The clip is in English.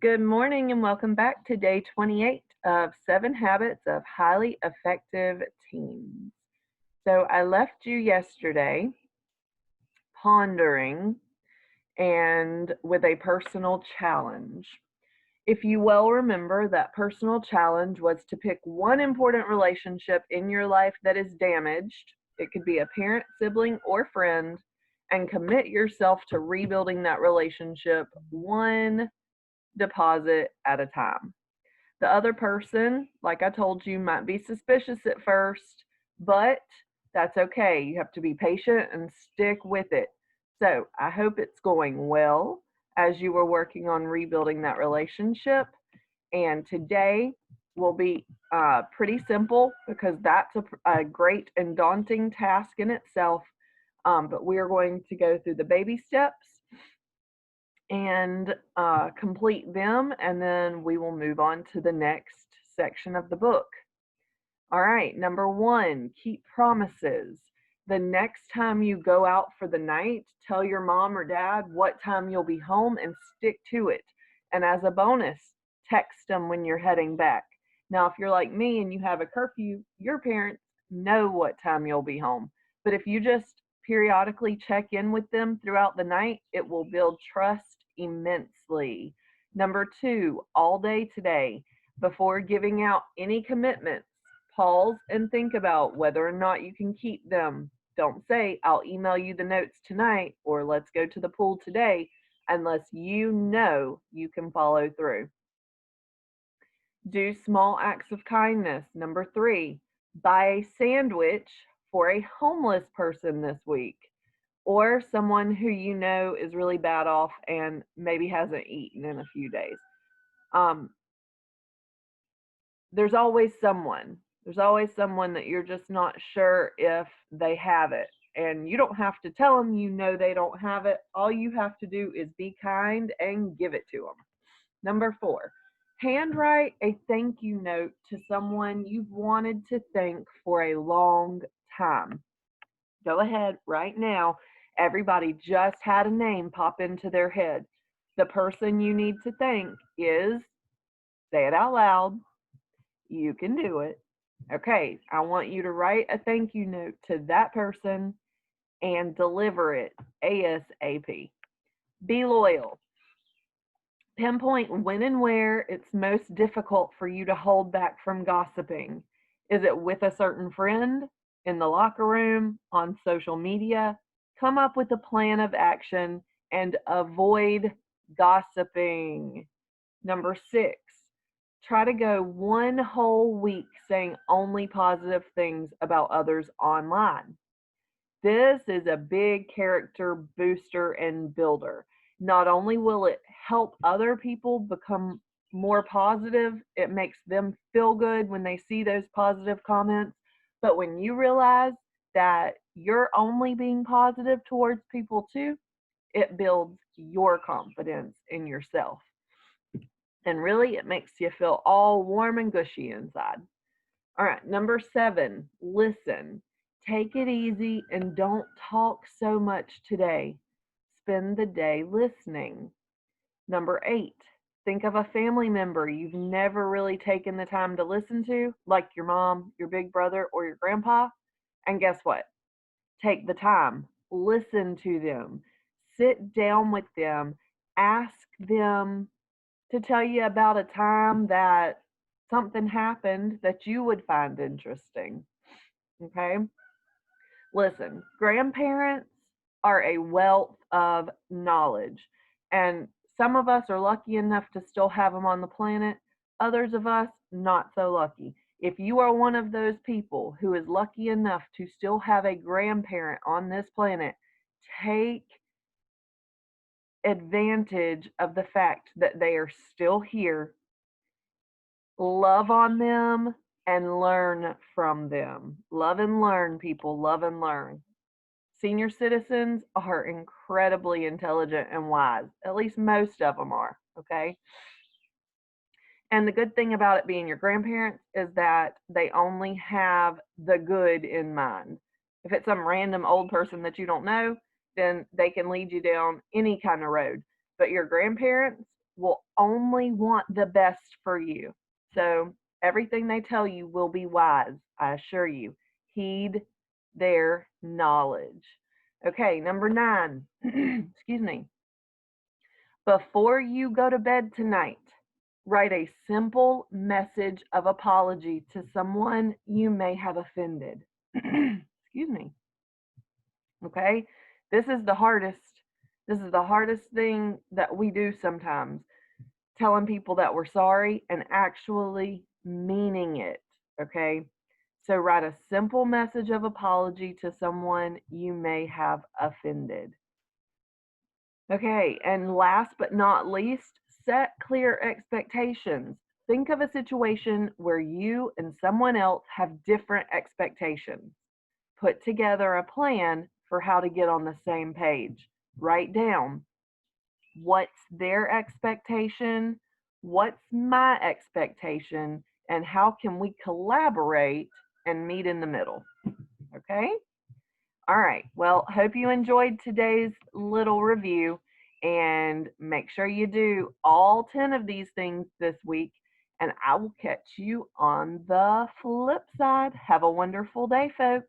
Good morning and welcome back to day 28 of 7 Habits of Highly Effective Teens. So I left you yesterday pondering and with a personal challenge. If you well remember, that personal challenge was to pick one important relationship in your life that is damaged. It could be a parent, sibling, or friend, and commit yourself to rebuilding that relationship one deposit at a time. The other person, like I told you, might be suspicious at first, but that's okay. You have to be patient and stick with it. So I hope it's going well as you were working on rebuilding that relationship. And today will be pretty simple because that's a great and daunting task in itself. But we are going to go through the baby steps and complete them, and then we will move on to the next section of the book. All right, number one, keep promises. The next time you go out for the night, tell your mom or dad what time you'll be home and stick to it. And as a bonus, text them when you're heading back. Now, if you're like me and you have a curfew, your parents know what time you'll be home. But if you just periodically check in with them throughout the night, it will build trust immensely. Number two, all day today, before giving out any commitments, pause and think about whether or not you can keep them. Don't say, I'll email you the notes tonight or let's go to the pool today unless you know you can follow through. Do small acts of kindness. Number three, buy a sandwich for a homeless person this week or someone who you know is really bad off and maybe hasn't eaten in a few days. Um, there's always someone. There's always someone that you're just not sure if they have it. And you don't have to tell them you know they don't have it. All you have to do is be kind and give it to them. Number four, handwrite a thank you note to someone you've wanted to thank for a long time. Go ahead right now. Everybody just had a name pop into their head. The person you need to thank is, say it out loud. You can do it. Okay, I want you to write a thank you note to that person and deliver it ASAP. Be loyal. Pinpoint when and where it's most difficult for you to hold back from gossiping. Is it with a certain friend, in the locker room, on social media? Come up with a plan of action and avoid gossiping. Number six, try to go one whole week saying only positive things about others online. This is a big character booster and builder. Not only will it help other people become more positive, it makes them feel good when they see those positive comments. But when you realize that you're only being positive towards people too, it builds your confidence in yourself. And really, it makes you feel all warm and gushy inside. All right, number seven, listen. Take it easy and don't talk so much today. Spend the day listening. Number eight, think of a family member you've never really taken the time to listen to, like your mom, your big brother, or your grandpa. And guess what? Take the time, listen to them, sit down with them, ask them to tell you about a time that something happened that you would find interesting. Okay? Listen, grandparents are a wealth of knowledge, and some of us are lucky enough to still have them on the planet, others of us not so lucky. If you are one of those people who is lucky enough to still have a grandparent on this planet, take advantage of the fact that they are still here. Love on them and learn from them. Love and learn, people. Love and learn. Senior citizens are incredibly intelligent and wise. At least most of them are, okay? And the good thing about it being your grandparents is that they only have the good in mind. If it's some random old person that you don't know, then they can lead you down any kind of road. But your grandparents, will only want the best for you. So everything they tell you will be wise, I assure you. Heed their knowledge. Okay, number 9. Excuse me. Before you go to bed tonight, write a simple message of apology to someone you may have offended. Excuse me. Okay? This is the hardest. This is the hardest thing that we do sometimes, telling people that we're sorry and actually meaning it. Okay? So write a simple message of apology to someone you may have offended. Okay, and last but not least, set clear expectations. Think of a situation where you and someone else have different expectations. Put together a plan for how to get on the same page. Write down what's their expectation, what's my expectation, and how can we collaborate and meet in the middle. Okay? All right. Well, hope you enjoyed today's little review, and make sure you do all 10 of these things this week, and I will catch you on the flip side. Have a wonderful day, folks.